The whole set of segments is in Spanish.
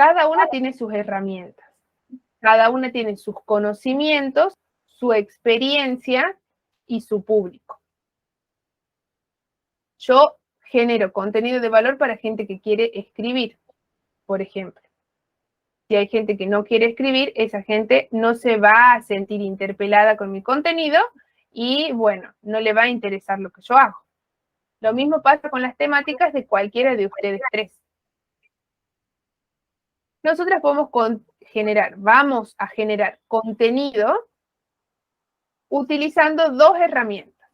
cada una tiene sus herramientas, cada una tiene sus conocimientos, su experiencia y su público. Yo genero contenido de valor para gente que quiere escribir, por ejemplo. Si hay gente que no quiere escribir, esa gente no se va a sentir interpelada con mi contenido y, bueno, no le va a interesar lo que yo hago. Lo mismo pasa con las temáticas de cualquiera de ustedes tres. Nosotras vamos a generar contenido utilizando dos herramientas.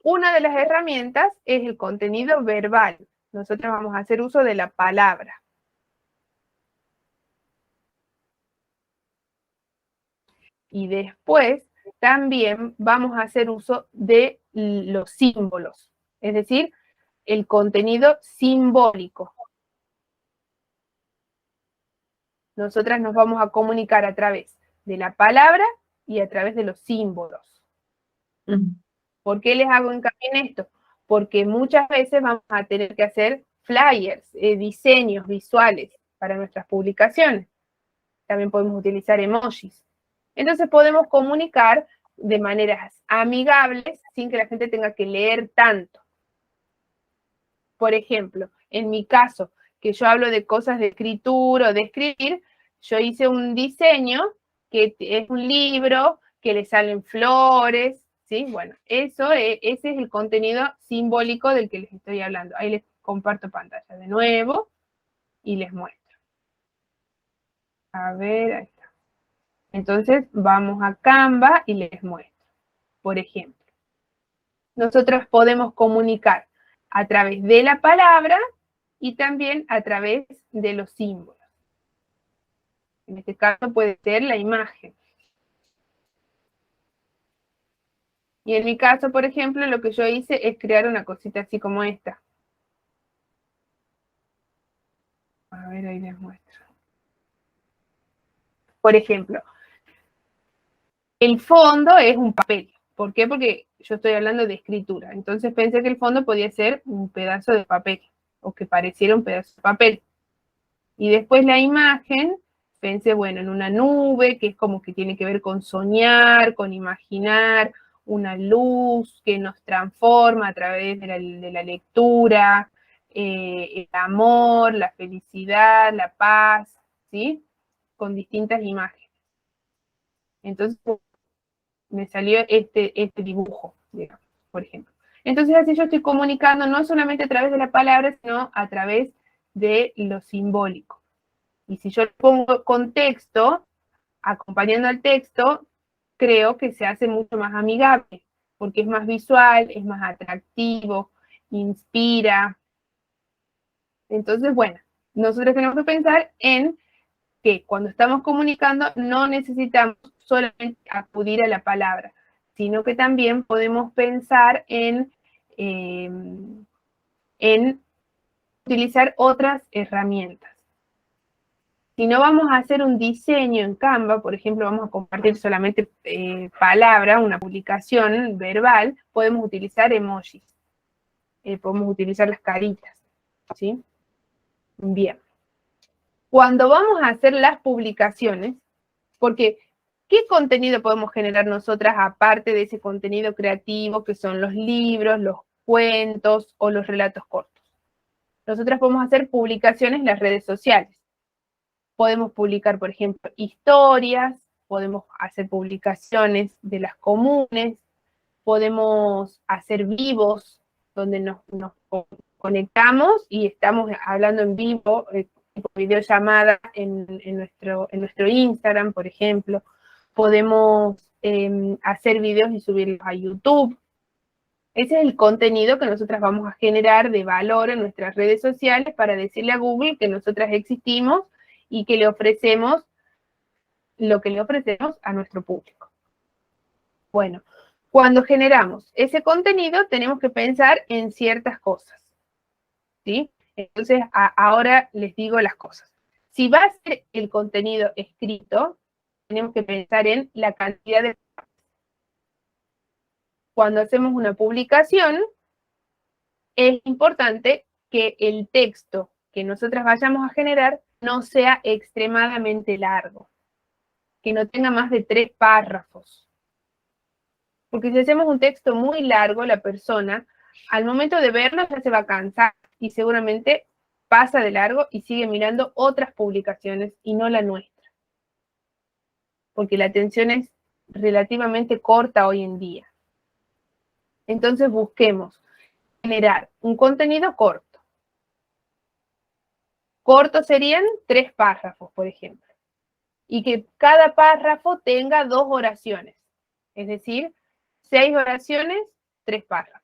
Una de las herramientas es el contenido verbal. Nosotros vamos a hacer uso de la palabra. Y después también vamos a hacer uso de los símbolos, es decir, el contenido simbólico. Nosotras nos vamos a comunicar a través de la palabra y a través de los símbolos. ¿Por qué les hago hincapié en esto? Porque muchas veces vamos a tener que hacer flyers, diseños visuales para nuestras publicaciones. También podemos utilizar emojis. Entonces podemos comunicar de maneras amigables sin que la gente tenga que leer tanto. Por ejemplo, en mi caso, que yo hablo de cosas de escritura o de escribir, yo hice un diseño que es un libro, que le salen flores, ¿sí? Bueno, ese es el contenido simbólico del que les estoy hablando. Ahí les comparto pantalla de nuevo y les muestro. A ver, ahí está. Entonces, vamos a Canva y les muestro. Por ejemplo, nosotros podemos comunicar a través de la palabra y también a través de los símbolos. En este caso puede ser la imagen. Y en mi caso, por ejemplo, lo que yo hice es crear una cosita así como esta. A ver, ahí les muestro. Por ejemplo, el fondo es un papel. ¿Por qué? Porque yo estoy hablando de escritura. Entonces pensé que el fondo podía ser un pedazo de papel, o que pareciera un pedazo de papel. Y después la imagen, pensé, bueno, en una nube, que es como que tiene que ver con soñar, con imaginar, una luz que nos transforma a través de la lectura, el amor, la felicidad, la paz, ¿sí? Con distintas imágenes. Entonces, me salió este dibujo, digamos, por ejemplo. Entonces, así yo estoy comunicando no solamente a través de la palabra, sino a través de lo simbólico. Y si yo pongo contexto, acompañando al texto, creo que se hace mucho más amigable, porque es más visual, es más atractivo, inspira. Entonces, bueno, nosotros tenemos que pensar en que cuando estamos comunicando no necesitamos solamente acudir a la palabra, sino que también podemos pensar en utilizar otras herramientas. Si no vamos a hacer un diseño en Canva, por ejemplo, vamos a compartir solamente palabra, una publicación verbal, podemos utilizar emojis, podemos utilizar las caritas, ¿sí? Bien. Cuando vamos a hacer las publicaciones, porque ¿qué contenido podemos generar nosotras aparte de ese contenido creativo que son los libros, los cuentos o los relatos cortos? Nosotras podemos hacer publicaciones en las redes sociales. Podemos publicar, por ejemplo, historias, podemos hacer publicaciones de las comunes, podemos hacer vivos, donde nos conectamos y estamos hablando en vivo, tipo videollamada en nuestro Instagram, por ejemplo. Podemos hacer videos y subirlos a YouTube. Ese es el contenido que nosotras vamos a generar de valor en nuestras redes sociales para decirle a Google que nosotras existimos y que le ofrecemos lo que le ofrecemos a nuestro público. Bueno, cuando generamos ese contenido tenemos que pensar en ciertas cosas, ¿sí? Entonces, ahora les digo las cosas. Si va a ser el contenido escrito, tenemos que pensar en la cantidad de... Cuando hacemos una publicación, es importante que el texto que nosotras vayamos a generar no sea extremadamente largo, que no tenga más de 3 párrafos. Porque si hacemos un texto muy largo, la persona, al momento de verlo, ya se va a cansar y seguramente pasa de largo y sigue mirando otras publicaciones y no la nuestra. Porque la atención es relativamente corta hoy en día. Entonces busquemos generar un contenido corto. Corto serían 3 párrafos, por ejemplo. Y que cada párrafo tenga 2 oraciones. Es decir, 6 oraciones, 3 párrafos.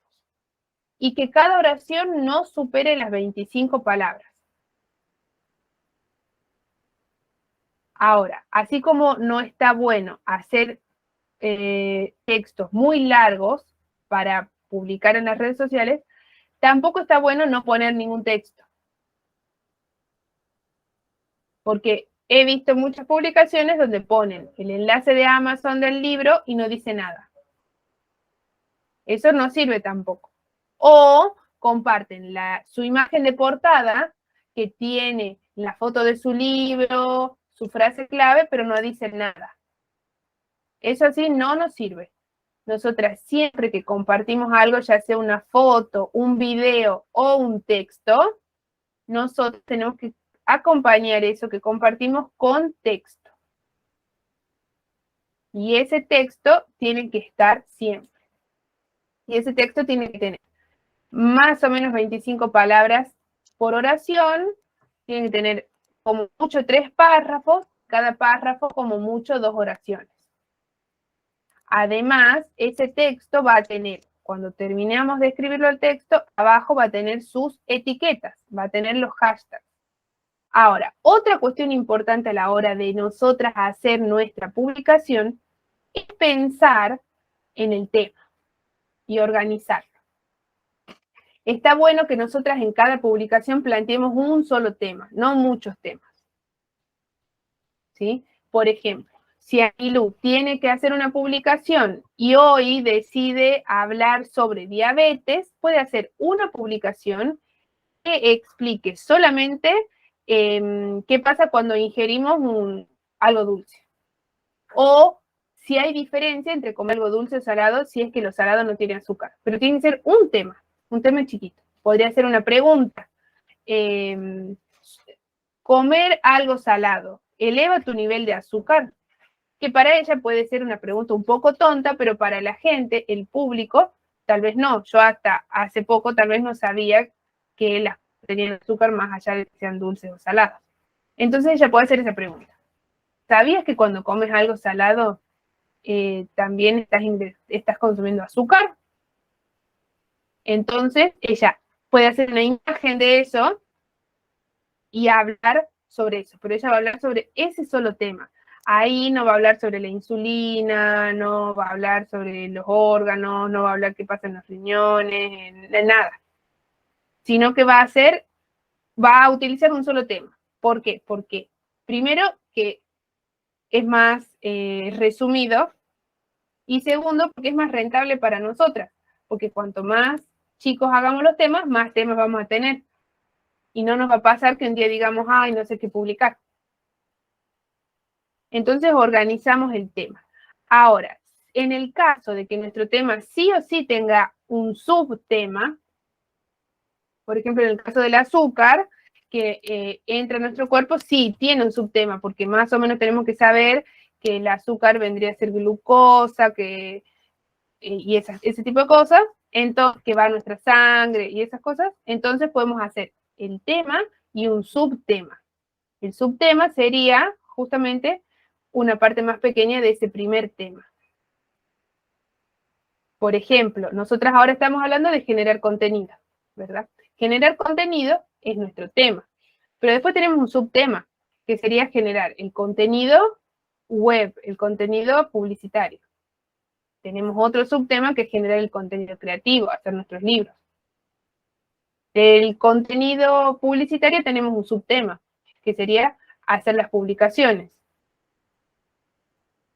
Y que cada oración no supere las 25 palabras. Ahora, así como no está bueno hacer textos muy largos para publicar en las redes sociales, tampoco está bueno no poner ningún texto. Porque he visto muchas publicaciones donde ponen el enlace de Amazon del libro y no dice nada. Eso no sirve tampoco. O comparten su imagen de portada que tiene la foto de su libro, su frase clave, pero no dicen nada. Eso así no nos sirve. Nosotras siempre que compartimos algo, ya sea una foto, un video o un texto, nosotros tenemos que acompañar eso que compartimos con texto. Y ese texto tiene que estar siempre. Y ese texto tiene que tener más o menos 25 palabras por oración, tiene que tener como mucho 3 párrafos, cada párrafo como mucho 2 oraciones. Además, ese texto va a tener, cuando terminemos de escribirlo el texto, abajo va a tener sus etiquetas, va a tener los hashtags. Ahora, otra cuestión importante a la hora de nosotras hacer nuestra publicación es pensar en el tema y organizarlo. Está bueno que nosotras en cada publicación planteemos un solo tema, no muchos temas. ¿Sí? Por ejemplo, si Anilú tiene que hacer una publicación y hoy decide hablar sobre diabetes, puede hacer una publicación que explique solamente qué pasa cuando ingerimos algo dulce. O si hay diferencia entre comer algo dulce o salado, si es que lo salado no tiene azúcar. Pero tiene que ser un tema chiquito. Podría ser una pregunta. Comer algo salado eleva tu nivel de azúcar, que para ella puede ser una pregunta un poco tonta, pero para la gente, el público, tal vez no. Yo hasta hace poco tal vez no sabía que las tenían azúcar más allá de que sean dulces o saladas. Entonces ella puede hacer esa pregunta. ¿Sabías que cuando comes algo salado también estás consumiendo azúcar? Entonces ella puede hacer una imagen de eso y hablar sobre eso, pero ella va a hablar sobre ese solo tema. Ahí no va a hablar sobre la insulina, no va a hablar sobre los órganos, no va a hablar qué pasa en los riñones, nada. Sino que va a utilizar un solo tema. ¿Por qué? Porque primero que es más resumido y segundo porque es más rentable para nosotras, porque cuanto más chicos hagamos los temas, más temas vamos a tener. Y no nos va a pasar que un día digamos, ay, no sé qué publicar. Entonces organizamos el tema. Ahora, en el caso de que nuestro tema sí o sí tenga un subtema, por ejemplo, en el caso del azúcar, que entra en nuestro cuerpo, sí tiene un subtema, porque más o menos tenemos que saber que el azúcar vendría a ser glucosa, y ese tipo de cosas, entonces, que va a nuestra sangre y esas cosas, entonces podemos hacer el tema y un subtema. El subtema sería justamente una parte más pequeña de ese primer tema. Por ejemplo, nosotras ahora estamos hablando de generar contenido, ¿verdad? Generar contenido es nuestro tema, pero después tenemos un subtema, que sería generar el contenido web, el contenido publicitario. Tenemos otro subtema que es generar el contenido creativo, hacer nuestros libros. El contenido publicitario tenemos un subtema, que sería hacer las publicaciones.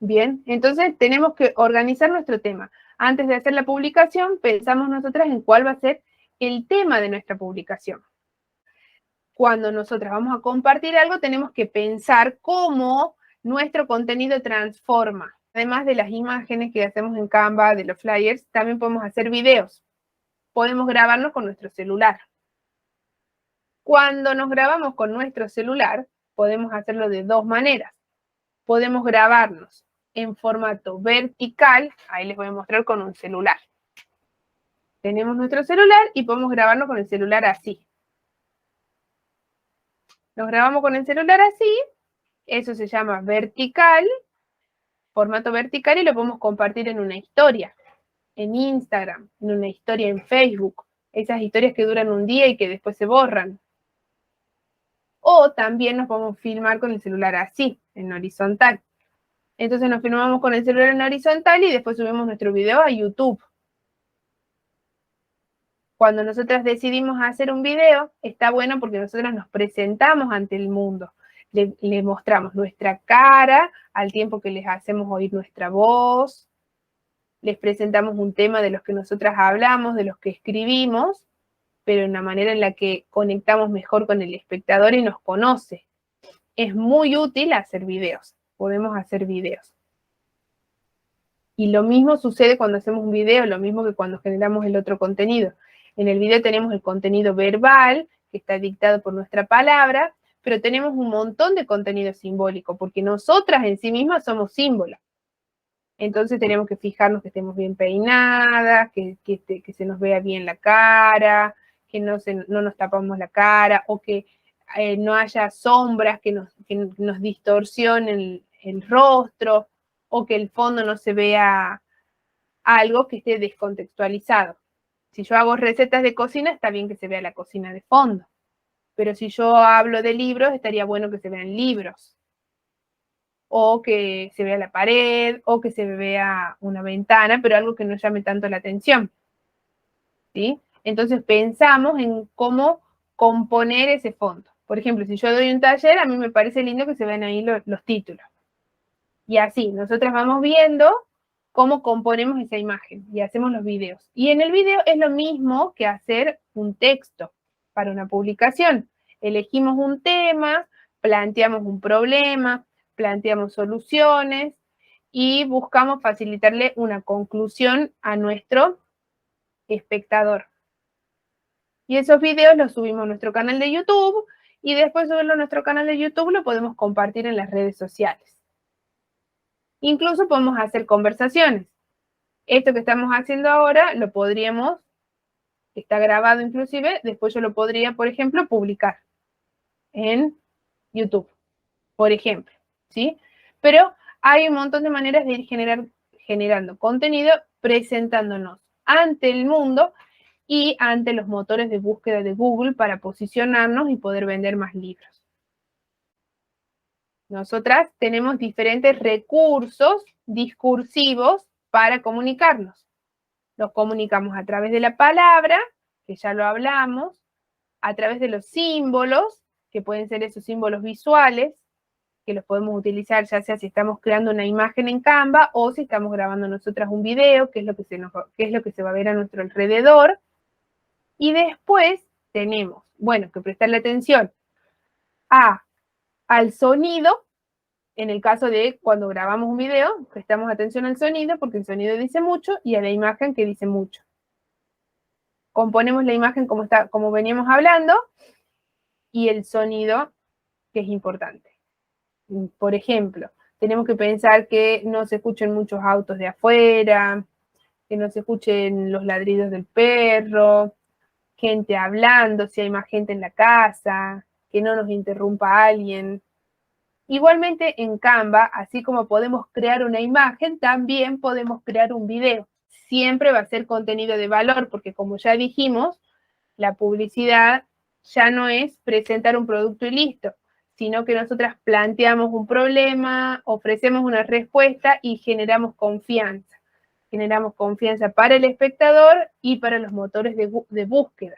Bien, entonces tenemos que organizar nuestro tema. Antes de hacer la publicación, pensamos nosotras en cuál va a ser el tema de nuestra publicación. cuando nosotras vamos a compartir algo, tenemos que pensar cómo nuestro contenido transforma. Además de las imágenes que hacemos en Canva, de los flyers, también podemos hacer videos. Podemos grabarnos con nuestro celular. Cuando nos grabamos con nuestro celular, podemos hacerlo de dos maneras. Podemos grabarnos en formato vertical, ahí les voy a mostrar con un celular. Tenemos nuestro celular y podemos grabarnos con el celular así. Nos grabamos con el celular así, eso se llama vertical, formato vertical, y lo podemos compartir en una historia, en Instagram, en una historia en Facebook, esas historias que duran un día y que después se borran. O también nos podemos filmar con el celular así, en horizontal. Entonces nos filmamos con el celular en horizontal y después subimos nuestro video a YouTube. Cuando nosotras decidimos hacer un video, está bueno porque nosotras nos presentamos ante el mundo. Le mostramos nuestra cara al tiempo que les hacemos oír nuestra voz. Les presentamos un tema de los que nosotras hablamos, de los que escribimos, pero en una manera en la que conectamos mejor con el espectador y nos conoce. Es muy útil hacer videos. Podemos hacer videos. Y lo mismo sucede cuando hacemos un video, lo mismo que cuando generamos el otro contenido. En el video tenemos el contenido verbal, que está dictado por nuestra palabra, pero tenemos un montón de contenido simbólico, porque nosotras en sí mismas somos símbolos. Entonces tenemos que fijarnos que estemos bien peinadas, que se nos vea bien la cara, que no nos tapamos la cara, o que no haya sombras que nos distorsionen el rostro, o que el fondo no se vea algo que esté descontextualizado. Si yo hago recetas de cocina, está bien que se vea la cocina de fondo. Pero si yo hablo de libros, estaría bueno que se vean libros. O que se vea la pared, o que se vea una ventana, pero algo que no llame tanto la atención. ¿Sí? Entonces pensamos en cómo componer ese fondo. Por ejemplo, si yo doy un taller, a mí me parece lindo que se vean ahí los títulos. Y así, nosotras vamos viendo cómo componemos esa imagen y hacemos los videos. Y en el video es lo mismo que hacer un texto para una publicación. Elegimos un tema, planteamos un problema, planteamos soluciones y buscamos facilitarle una conclusión a nuestro espectador. Y esos videos los subimos a nuestro canal de YouTube y después de subirlo a nuestro canal de YouTube lo podemos compartir en las redes sociales. Incluso podemos hacer conversaciones. Esto que estamos haciendo ahora lo podríamos, está grabado inclusive, después yo lo podría, por ejemplo, publicar en YouTube, por ejemplo, ¿sí? Pero hay un montón de maneras de ir generando contenido, presentándonos ante el mundo y ante los motores de búsqueda de Google para posicionarnos y poder vender más libros. Nosotras tenemos diferentes recursos discursivos para comunicarnos. Nos comunicamos a través de la palabra, que ya lo hablamos, a través de los símbolos, que pueden ser esos símbolos visuales, que los podemos utilizar ya sea si estamos creando una imagen en Canva o si estamos grabando nosotras un video, que es lo que se va a ver a nuestro alrededor. Y después tenemos, bueno, que prestarle atención al sonido. En el caso de cuando grabamos un video, prestamos atención al sonido porque el sonido dice mucho y a la imagen que dice mucho. Componemos la imagen como veníamos hablando y el sonido que es importante. Por ejemplo, tenemos que pensar que no se escuchen muchos autos de afuera, que no se escuchen los ladridos del perro, gente hablando, si hay más gente en la casa, que no nos interrumpa alguien. Igualmente en Canva, así como podemos crear una imagen, también podemos crear un video. Siempre va a ser contenido de valor, porque como ya dijimos, la publicidad ya no es presentar un producto y listo, sino que nosotras planteamos un problema, ofrecemos una respuesta y generamos confianza. Generamos confianza para el espectador y para los motores de búsqueda.